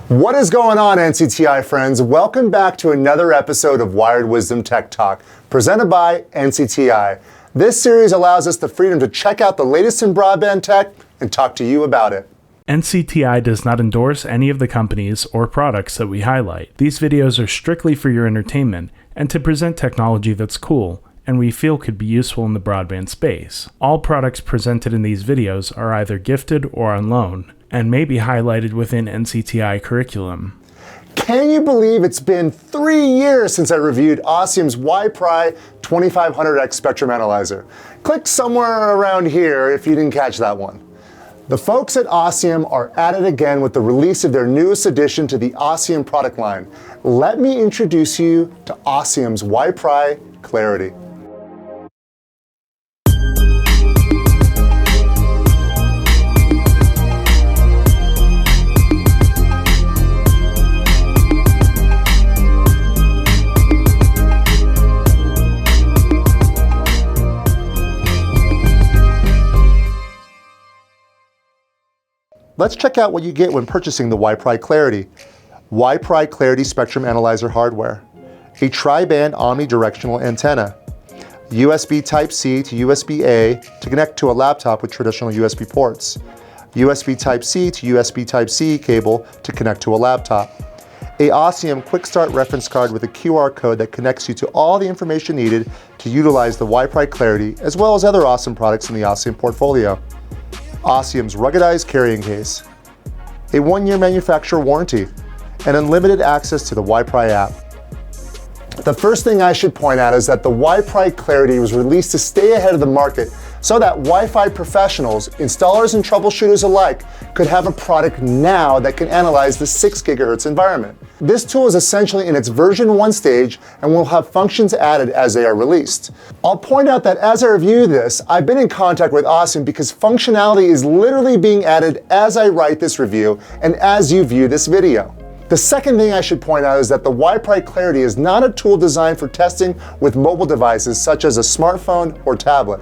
What is going on, NCTI friends? Welcome back to another episode of Wired Wisdom Tech Talk, presented by NCTI. This series allows us the freedom to check out the latest in broadband tech and talk to you about it. NCTI does not endorse any of the companies or products that we highlight. These videos are strictly for your entertainment and to present technology that's cool and we feel could be useful in the broadband space. All products presented in these videos are either gifted or on loan and may be highlighted within NCTI curriculum. Can you believe it's been 3 years since I reviewed Oscium's WiPRY 2500X Spectrum Analyzer? Click somewhere around here if you didn't catch that one. The folks at Oscium are at it again with the release of their newest addition to the Oscium product line. Let me introduce you to Oscium's WiPRY Clarity. Let's check out what you get when purchasing the WiPRY Clarity. WiPRY Clarity Spectrum Analyzer hardware, a tri-band omnidirectional antenna, USB Type-C to USB-A to connect to a laptop with traditional USB ports, USB Type-C to USB Type-C cable to connect to a laptop, a Oscium Quick Start reference card with a QR code that connects you to all the information needed to utilize the WiPRY Clarity, as well as other awesome products in the Oscium portfolio. Oscium's ruggedized carrying case, a 1-year manufacturer warranty, and unlimited access to the WiPRY app. The first thing I should point out is that the WiPRY Clarity was released to stay ahead of the market so that Wi-Fi professionals, installers, and troubleshooters alike could have a product now that can analyze the 6 GHz environment. This tool is essentially in its version 1 stage and will have functions added as they are released. I'll point out that as I review this, I've been in contact with Oscium because functionality is literally being added as I write this review and as you view this video. The second thing I should point out is that the WiPRY Clarity is not a tool designed for testing with mobile devices such as a smartphone or tablet.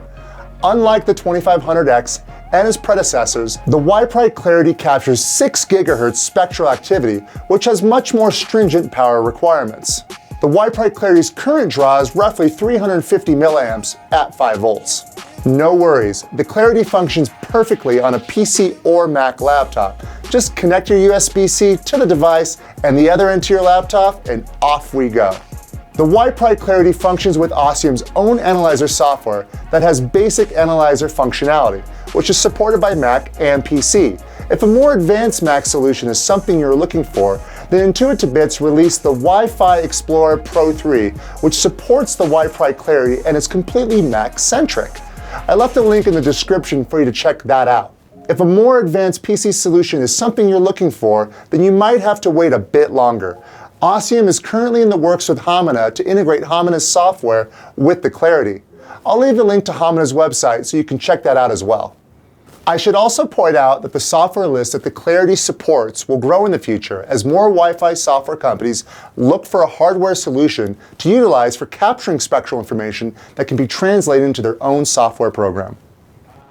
Unlike the 2500X and its predecessors, the WiPRY Clarity captures 6 GHz spectral activity, which has much more stringent power requirements. The WiPRY Clarity's current draw is roughly 350 milliamps at 5 volts. No worries, the Clarity functions perfectly on a PC or Mac laptop. Just connect your USB-C to the device and the other end to your laptop, and off we go. The WiPRY Clarity functions with Oscium's own analyzer software that has basic analyzer functionality, which is supported by Mac and PC. If a more advanced Mac solution is something you're looking for, then Intuit2Bits released the Wi-Fi Explorer Pro 3, which supports the WiPRY Clarity and is completely Mac-centric. I left a link in the description for you to check that out. If a more advanced PC solution is something you're looking for, then you might have to wait a bit longer. Oscium is currently in the works with Hamina to integrate Hamina's software with the Clarity. I'll leave the link to Hamina's website so you can check that out as well. I should also point out that the software list that the Clarity supports will grow in the future as more Wi-Fi software companies look for a hardware solution to utilize for capturing spectral information that can be translated into their own software program.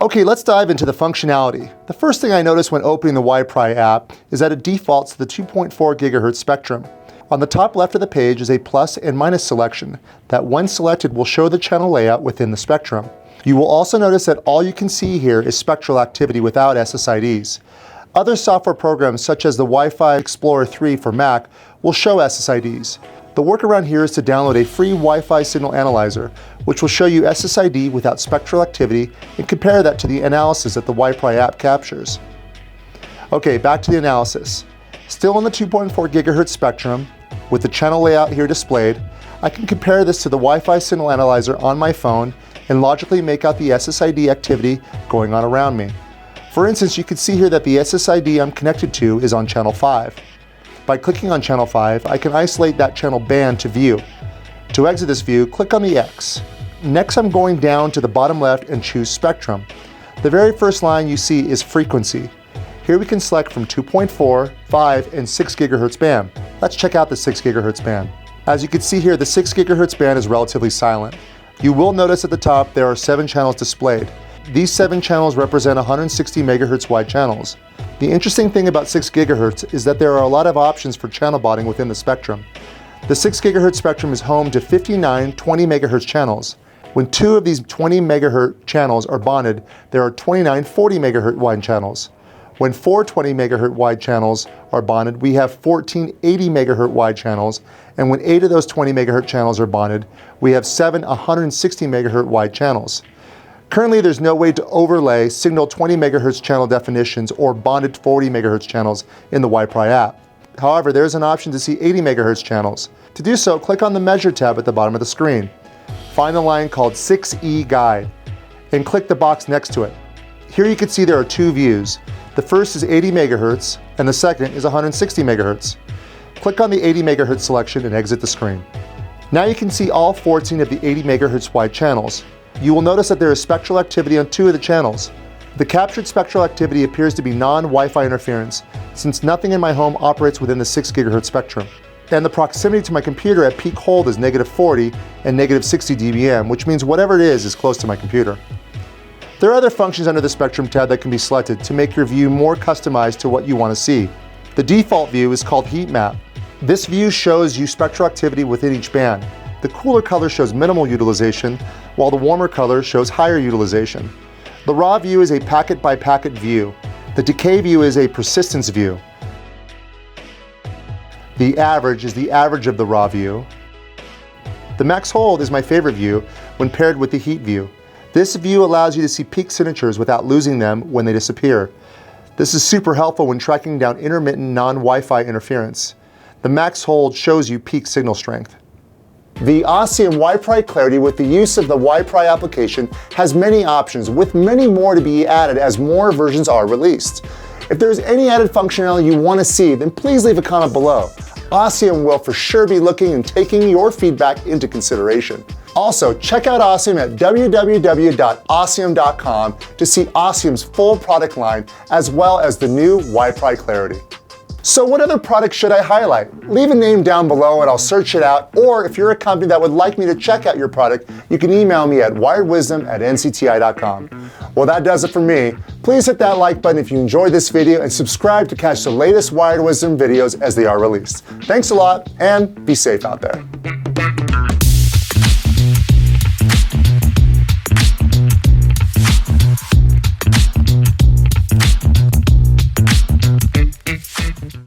Okay, let's dive into the functionality. The first thing I noticed when opening the WiPRY app is that it defaults to the 2.4 GHz spectrum. On the top left of the page is a plus and minus selection that, when selected, will show the channel layout within the spectrum. You will also notice that all you can see here is spectral activity without SSIDs. Other software programs such as the Wi-Fi Explorer 3 for Mac will show SSIDs. The workaround here is to download a free Wi-Fi signal analyzer, which will show you SSID without spectral activity and compare that to the analysis that the WiPRY app captures. Okay, back to the analysis. Still on the 2.4 GHz spectrum, with the channel layout here displayed, I can compare this to the Wi-Fi signal analyzer on my phone and logically make out the SSID activity going on around me. For instance, you can see here that the SSID I'm connected to is on channel 5. By clicking on channel 5, I can isolate that channel band to view. To exit this view, click on the X. Next, I'm going down to the bottom left and choose Spectrum. The very first line you see is Frequency. Here we can select from 2.4, 5, and 6 GHz band. Let's check out the 6 GHz band. As you can see here, the 6 GHz band is relatively silent. You will notice at the top there are 7 channels displayed. These 7 channels represent 160 MHz wide channels. The interesting thing about 6 GHz is that there are a lot of options for channel bonding within the spectrum. The 6 GHz spectrum is home to 59 20 MHz channels. When 2 of these 20 MHz channels are bonded, there are 29 40 MHz wide channels. When 4 20 MHz wide channels are bonded, we have 14 80 MHz wide channels, and when 8 of those 20 MHz channels are bonded, we have 7 160 MHz wide channels. Currently, there's no way to overlay signal 20 MHz channel definitions or bonded 40 MHz channels in the WiPRY app. However, there's an option to see 80 MHz channels. To do so, click on the Measure tab at the bottom of the screen. Find the line called 6E Guide and click the box next to it. Here you can see there are 2 views. The first is 80 MHz and the second is 160 MHz. Click on the 80 MHz selection and exit the screen. Now you can see all 14 of the 80 MHz wide channels. You will notice that there is spectral activity on 2 of the channels. The captured spectral activity appears to be non-Wi-Fi interference, since nothing in my home operates within the 6 GHz spectrum. And the proximity to my computer at peak hold is -40 and -60 dBm, which means whatever it is close to my computer. There are other functions under the Spectrum tab that can be selected to make your view more customized to what you want to see. The default view is called Heat Map. This view shows you spectral activity within each band. The cooler color shows minimal utilization, while the warmer color shows higher utilization. The raw view is a packet-by-packet view. The decay view is a persistence view. The average is the average of the raw view. The max hold is my favorite view when paired with the heat view. This view allows you to see peak signatures without losing them when they disappear. This is super helpful when tracking down intermittent non-Wi-Fi interference. The max hold shows you peak signal strength. The Oscium WiPRY Clarity with the use of the WiPRY application has many options, with many more to be added as more versions are released. If there's any added functionality you want to see, then please leave a comment below. Oscium will for sure be looking and taking your feedback into consideration. Also, check out Oscium at www.oscium.com to see Oscium's full product line, as well as the new WiPRY Clarity. So what other products should I highlight? Leave a name down below and I'll search it out, or if you're a company that would like me to check out your product, you can email me at wiredwisdom@ncti.com. Well, that does it for me. Please hit that like button if you enjoyed this video and subscribe to catch the latest Wired Wisdom videos as they are released. Thanks a lot and be safe out there.